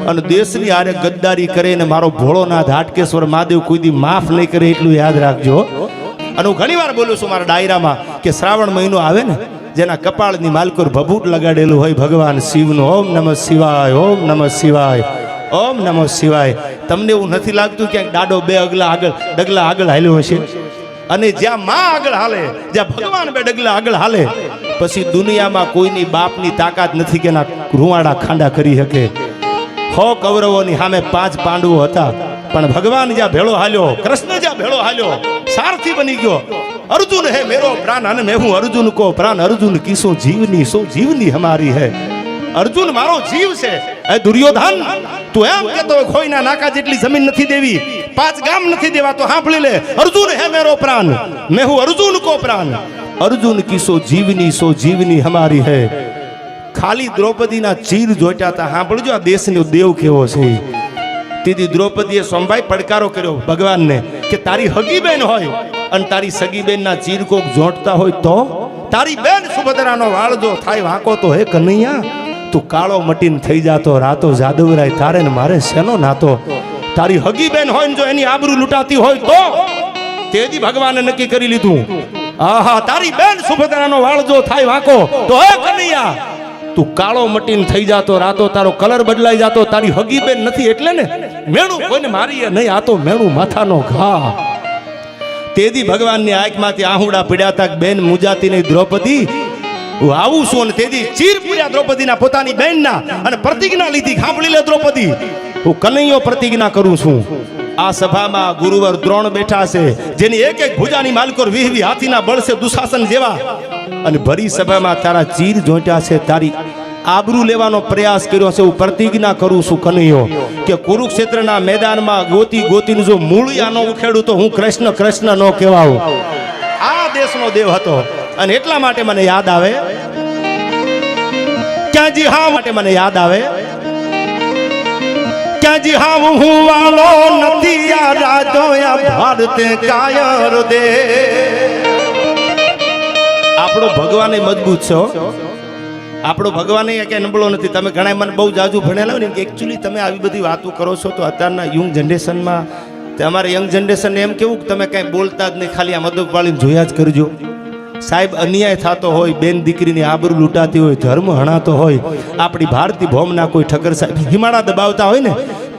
અને દેશની આરે ગદ્દારી કરે ને મારો ભોળોનાથ હાટકેશ્વર મહાદેવ કોઈ દી માફ નહીં કરે એટલું યાદ રાખજો. અને હું ઘણી વાર બોલું છું મારા ડાયરામાં કે શ્રાવણ મહિનો આવે ને જેના કપાળની માલકોર ભભૂત લગાડેલું હોય ભગવાન શિવનું ઓમ નમઃ શિવાય ઓમ નમઃ શિવાય ઓમ નમઃ શિવાય. તમને એવું નથી લાગતું ક્યાંક દાડો બે ડગલા આગળ હાલ્યો હશે? અને જ્યાં માં આગળ હાલે, જ્યાં ભગવાન બે ડગલા આગળ હાલે, પછી દુનિયામાં કોઈની બાપની તાકાત નથી કે ના રૂવાડા ખાંડા કરી શકે. 100 કૌરવોની સામે 5 પાંડવો હતા, પણ ભગવાન જ્યાં ભેળો હાલ્યો, કૃષ્ણ જ્યાં ભેળો હાલ્યો, સારથી બની ગયો. अर्जुन है मेरो प्राण અને मैं हूं अर्जुन को प्राण. अर्जुन की सो जीवनी हमारी है. अर्जुन मारो जीव છે. એ દુર્યોધન, તું એમ કેતો ખોઈના નાકા જેટલી જમીન નથી દેવી, 5 ગામ નથી દેવા, તો સાંભળી લે, અર્જુન હે મેરો પ્રાણ, मैं हूं अर्जुन को प्राण. अर्जुन की सो जीवनी हमारी है. ખાલી દ્રૌપદીના ચીર જોઈતા હતા. સાંભળજો આ દેશનો દેવ કેવો છે. તેથી દ્રૌપદીએ સોમભાઈ પડકારો કર્યો ભગવાનને કે તારી હગી બેન હોય અને તારી સગી બેનના ચીર કોક જોડતા હોય તો? તારી બેન સુભદ્રાનો વાળ જો થાય વાંકો તો હે કનૈયા, તું કાળો મટીન થઈ જાતો રાતો જાદવરાય, તારે ને મારે શેનો નાતો? તારી હગી બેન હોય ને જો એની આબરૂ લૂંટાતી હોય તો? તેથી ભગવાને નક્કી કરી લીધું, આહા તારી બેન સુભદ્રાનો વાળ જો થાય વાંકો તો હે કનૈયા, તું કાળો મટીન થઈ જાતો રાતો, તારો કલર બદલાઈ જાતો, તારી હગી બેન નથી એટલે ને મેણું કોઈને મારીએ નહીં, આ તો મેણું માથાનો ઘા. તેથી ભગવાનની આંખમાંથી આહુડા પીડ્યા હતા, બેન મુજાતી નહીં દ્રૌપદી, હું આવું છું. અને તેથી ચીર પૂર્યા દ્રૌપદીના પોતાની બેનના અને પ્રતિજ્ઞા લીધી. સાંભળી લે દ્રૌપદી, હું કનૈયો પ્રતિજ્ઞા કરું છું. આ સભામાં ગુરુવર દ્રોણ બેઠા છે, જેની એક એક ભુજાની માલકોર 20 હાથીના બળ છે દુશાસન જેવા. અને ભરી સભામાં તારા ચીર જોઈતા છે, તારી આબરૂ લેવાનો પ્રયાસ કર્યો છે. હું પ્રતિજ્ઞા કરું છું કનૈયો કે કુરુક્ષેત્રના મેદાનમાં ગોતીને જો મૂળિયા ન ઉખેડું તો હું કૃષ્ણ ન કહેવાઉં. આ દેશનો દેવ હતો. અને એટલા માટે મને યાદ આવે, ક્યાં જી હા માટે મને યાદ આવે, ક્યાં જી હા હું વાલો નથી આ રાજો ભારતે કાયર દે. આપણો ભગવાન મજબૂત છે, આપણો ભગવાન કે નબળો નથી. તમે ઘણા મને બહુ જાજુ ભણેલા હોય ને કે એકચ્યુઅલી તમે આવી બધી વાતો કરો છો તો અત્યારના યંગ જનરેશનમાં, અમારે યંગ જનરેશનને એમ કેવું કે તમે કાંઈ બોલતા જ નહીં, ખાલી આ મદદ વાળીને જોયા જ કરજો. સાહેબ અન્યાય થતો હોય, બેન દીકરીની આબરૂ લૂંટાતી હોય, ધર્મ હણાતો હોય, આપણી ભારતીય ભોમના કોઈ ઠક્કર સાહેબ હિમાળા દબાવતા હોય ને,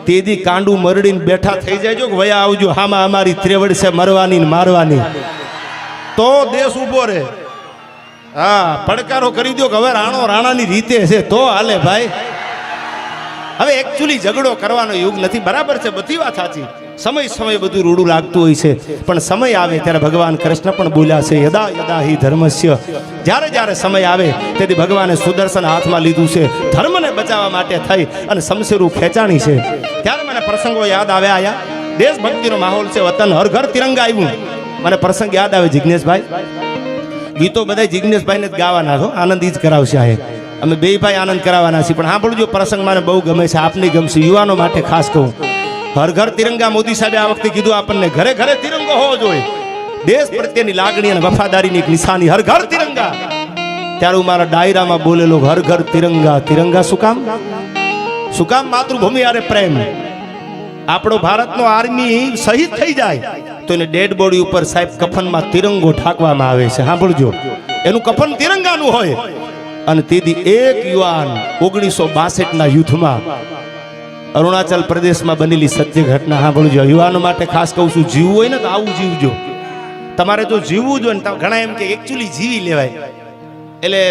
તેદી કાંડું મરડીને બેઠા થઈ જાય કે વયા આવજો, હામાં અમારી ત્રેવડ છે મરવાની ને મારવાની, તો દેશ ઊભો રહે. હા, પડકારો કરી દો કે હવે રાણો રાણાની રીતે છે તો હાલે ભાઈ. હવે એકચ્યુઅલી ઝઘડો કરવાનો યુગ નથી, બરાબર છે, બધી વાત સાચી. સમય બધું રૂડું લાગતું હોય છે, પણ સમય આવે ત્યારે ભગવાન કૃષ્ણ પણ બોલ્યા છે, યદા યદા હિ ધર્મસ્ય. જ્યારે સમય આવે તેથી ભગવાને સુદર્શન હાથમાં લીધું છે ધર્મને બચાવવા માટે થઈ, અને શમશેરું ખેંચાણી છે. ત્યારે મને પ્રસંગો યાદ આવ્યા. આયા દેશભક્તિનો માહોલ છે, વતન હર ઘર તિરંગા આવ્યું. મને પ્રસંગ યાદ આવે, જિજ્ઞેશભાઈ ગીતો બધા જિજ્ઞેશભાઈને જ ગાવાના છો, આનંદ ઈ જ કરાવશે. આ અમે બે ભાઈ આનંદ કરાવવાના છીએ. પણ સાંભળજો, પ્રસંગ મને બહુ ગમે છે, આપને ગમશે, યુવાનો માટે ખાસ કહું. હર ઘર તિરંગા મોદી સાહેબે આ વખતે કીધું આપણને, ઘરે ઘરે તિરંગો હોવો જોઈએ. દેશ પ્રત્યેની લાગણી અને વફાદારીની એક નિશાની, હર ઘર તિરંગા. ત્યારે હું મારા ડાયરામાં બોલેલો, હર ઘર તિરંગા. તિરંગા શું કામ? માતૃભૂમિ આરે પ્રેમ. આપણો ભારતનો આર્મી શહીદ થઈ જાય તો એને ડેડ બોડી ઉપર સાહેબ કફનમાં તિરંગો ઢાંકવામાં આવે છે. સાંભળજો, એનું કફન તિરંગાનું હોય. અને તેથી એક યુવાન 1962ના યુદ્ધમાં અરુણાચલ પ્રદેશમાં બનેલી સત્ય ઘટના સાંભળજો. યુવાનો માટે ખાસ કહું છું, જીવવું હોય ને તો આવું જીવજો. તમારે જો જીવવું જોઈએ ને, ઘણા એમ કે એકચ્યુઅલી જીવી લેવાય, એટલે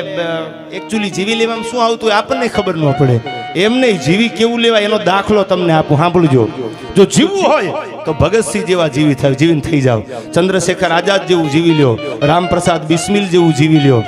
એકચ્યુઅલી જીવી લેવામાં શું આવતું હોય આપણને ખબર ન પડે. એમ નહીં, જીવી કેવું લેવાય એનો દાખલો તમને આપું, સાંભળજો. જો જીવવું હોય તો ભગતસિંહ જેવા જીવીને થઈ જાવ, ચંદ્રશેખર આઝાદ જેવું જીવી લ્યો, રામપ્રસાદ બિસ્મિલ જેવું જીવી લ્યો.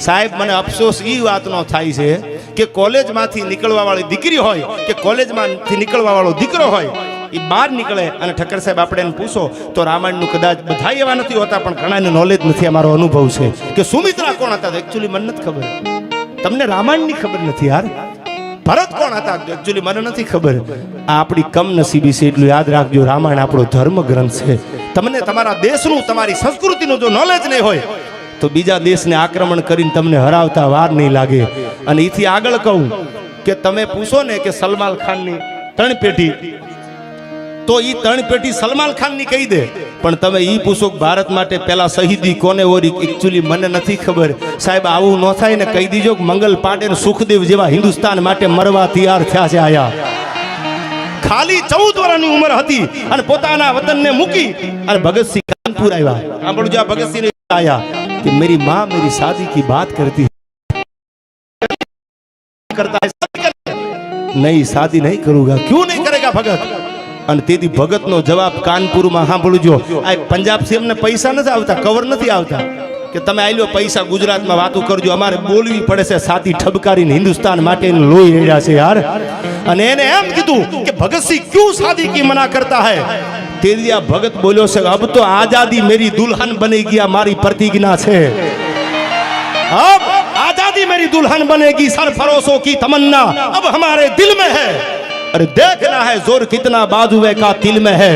સાહેબ મને અફસોસ એ વાતનો થાય છે કે કોલેજમાંથી નીકળવા વાળી દીકરી હોય કે કોલેજમાંથી નીકળવા વાળો દીકરો હોય, એ બહાર નીકળે અને ઠક્કર સાહેબ આપણે એને પૂછો તો રામાયણનું કદાચ બધા એવા નથી હોતા, પણ ઘણાને નોલેજ નથી. અમારો અનુભવ છે કે સુમિત્રા કોણ હતા એકચ્યુઅલી મને નથી ખબર. તમને રામાયણની ખબર નથી યાર. ભરત કોણ હતા એકચ્યુઅલી મને નથી ખબર. આ આપણી કમનસીબી છે, એટલું યાદ રાખજો. રામાયણ આપણો ધર્મ ગ્રંથ છે. તમને તમારા દેશનું, તમારી સંસ્કૃતિનું જો નોલેજ નહીં હોય તો બીજા દેશને આક્રમણ કરીને તમને હરાવતા વાર નહીં લાગે. અને એથી આગળ કહું કે તમે પૂછો ને કે સલમાન ખાનની 3 પેટી, તો ઈ 3 પેટી સલમાન ખાનની કહી દે, પણ તમે ઈ પૂછો કે ભારત માટે પેલા શહીદી કોને ઓરી, એકચ્યુઅલી મને નથી ખબર. સાહેબ આવું ન થાય ને કહી દીજો કે મંગલ પાંડે ને સુખદેવ જેવા હિન્દુસ્તાન માટે મરવા તૈયાર થયા છે. આયા ખાલી 14 વર્ષની ઉંમર હતી અને પોતાના વતનને મૂકી અને ભગતસિંહ કાનપુર આવ્યા. સાંભળજો, આ ભગતસિંહ આયા कि मेरी माँ मेरी शादी की बात करती करता है, नहीं शादी नहीं करूंगा. क्यों नहीं करेगा भगत? અને તેથી ભગતનો જવાબ કાનપુરમાં સાંભળજો. આ પંજાબ થી અમને પૈસા નથી આવતા, કવર નથી આવતા કે તમે આઈ લો પૈસા ગુજરાતમાં વાતો કરજો, અમારે બોલવી પડે છે સાથી ઠબકારીને હિન્દુસ્તાન માટે લોહી રહ્યા છે યાર. અને એને એમ કીધું કે ભગતસિંહ ક્यों शादी की मना करता है? तेरी આ ભગત બોલ્યો છે, અબ તો આઝાદી મેરી દુલ્હન બનેગી, આ મારી પ્રતિજ્ઞા છે. अब आजादी मेरी दुल्हन बनेगी, सरफरोशों की तमन्ना अब हमारे दिल में है. अरे देखना है जोर कितना बाजुए का तिल में है.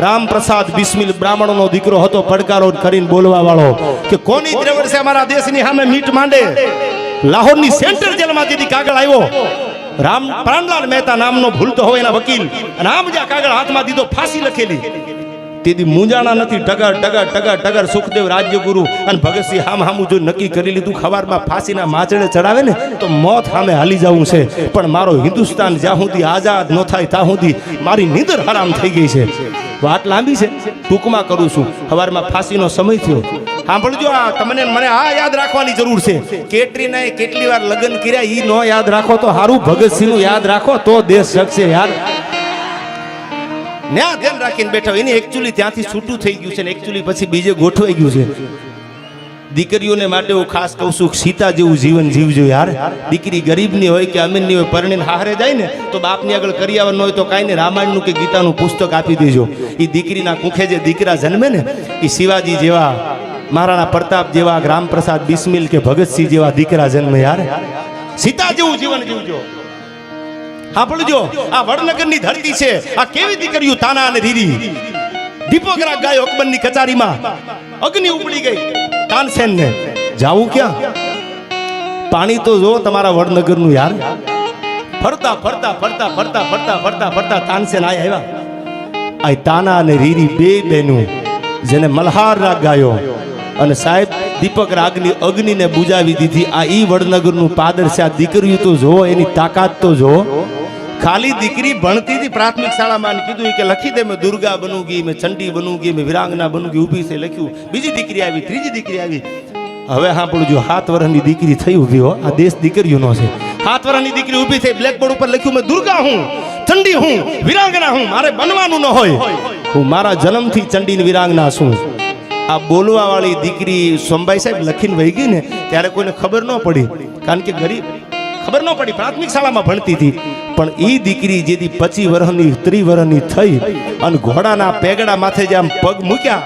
राम प्रसाद बिस्मिल ब्राह्मणों નો દીકરો હતો, પડકારો કરીને બોલવા વાળો કે કોની દ્રવર છે અમારા દેશની સામે મીટ માંડે. લાહોરની સેન્ટ્રલ જેલમાં દીદી કાગળ આવ્યો, રામ પ્રાણલાલ મહેતા નામનો ભૂલતો હોય એના વકીલ, અને આમ જ્યાં કાગળ હાથમાં દીધો, ફાંસી લખેલી. તેથી મૂંઝાણા નથી, ટગર ટગર ટગર ટગર સુખદેવ રાજ્યગુરુ અને ભગતસિંહ હામું જો નક્કી કરી લીધું ખવારમાં ફાંસીના માચડે ચડાવે ને તો મોત સામે હાલી જવું છે, પણ મારો હિન્દુસ્તાન જ્યાં સુધી આઝાદ ન થાય ત્યાં સુધી મારી નીંદર હરામ થઈ ગઈ છે. વાત લાંબી છે, ટૂંકમાં કરું છું. સવારમાં ફાંસીનો સમય થયો. સાંભળજો, આ તમને મને આ યાદ રાખવાની જરૂર છે. કેટરીનાએ કેટલી વાર લગ્ન કર્યા ઈ નો યાદ રાખો તો હારું, ભગતસિંહનું યાદ રાખો તો દેશ શકશે યાર. ન્યા ધ્યાન રાખીને બેઠા એની એકચ્યુઅલી ત્યાંથી છૂટું થઈ ગયું છે ને એકચ્યુઅલી પછી બીજે ગોઠવાઈ ગયું છે. દીકરીઓને માટે હું ખાસ કહું છું, સીતા જેવું જીવન જીવજો યાર. દીકરી ગરીબની હોય કે અમીરની હોય, પરણીને હારે જાય ને તો બાપની આગળ કરિયાવર ન હોય તો કાંઈ નહીં, રામાયણનું કે ગીતાનું પુસ્તક આપી દેજો. એ દીકરીના કુખે જે દીકરા જન્મે ને એ શિવાજી જેવા, મહારાણા પ્રતાપ જેવા, રામપ્રસાદ બિસ્મિલ કે ભગતસિંહ જેવા દીકરા જન્મે યાર. સીતા જેવું જીવન જીવજો. સાંભળજો, આ વડનગરની ધરતી છે, આ કેવી દીકરીઓ તાના અને રીરી. દીપોગરા ગાયો અકબરની કચારીમાં અગ્નિ ઉપડી ગઈ તાનસેન ને. જાવું ક્યાં? પાણી તો જો તમારા વડનગરનું યાર. ફરતા ફરતા ફરતા ફરતા ફરતા ફરતા ફરતા તાનસેન આવ્યા. આ તાના અને રીરી બે બહેનું જેને મલ્હાર રાગ ગાયો અને સાહેબ દીપક રાગની અગ્નિને બુજાવી દીધી. આ ઈ વડનગરનું પાદર છે. આ દીકરીઓ તો જો, એની તાકાત તો જો. ખાલી દીકરી ભણતી હતી પ્રાથમિક શાળામાં, કીધું કે લખી દે મેં દુર્ગા બનूंगी, મેં ચંડી બનूंगी, મેં વિરાંગના બનूंगी. ઊભી છે, લખ્યું. બીજી દીકરી આવી, ત્રીજી દીકરી આવી. હવે સાંભળજો, 7 વર્ષની દીકરી થઈ ઊભી હો. આ દેશ દીકરીઓનો છે. 7 વર્ષની દીકરી ઊભી થઈ, બ્લેકબોર્ડ ઉપર લખ્યું મેં દુર્ગા હું, ચંડી હું, વિરાંગના હું. મારે બનવાનું ન હોય, હું મારા જન્મથી ચંડી ને વિરાંગના છું. આ બોલવા વાળી દીકરી સોમભાઈ સાહેબ લખીને વહી ગઈ ને ત્યારે કોઈને ખબર ન પડી, કારણ કે ગરીબ ખબર ન પડી, પ્રાથમિક શાળામાં ભણતી હતી. પણ એ દીકરી જેથી 25 વર્ષની 30 વર્ષની થઈ અને ઘોડાના પેગડા માથે જે આમ પગ મૂક્યા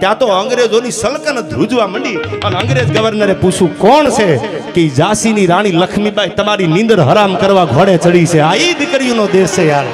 ત્યાં તો અંગ્રેજોની સલતનત ધ્રુજવા માંડી. અને અંગ્રેજ ગવર્નરે પૂછ્યું કોણ છે? કે ઝાંસીની રાણી લક્ષ્મીબાઈ તમારી નીંદર હરામ કરવા ઘોડે ચડી છે. આ એ દીકરીઓનો દેશ છે યાર.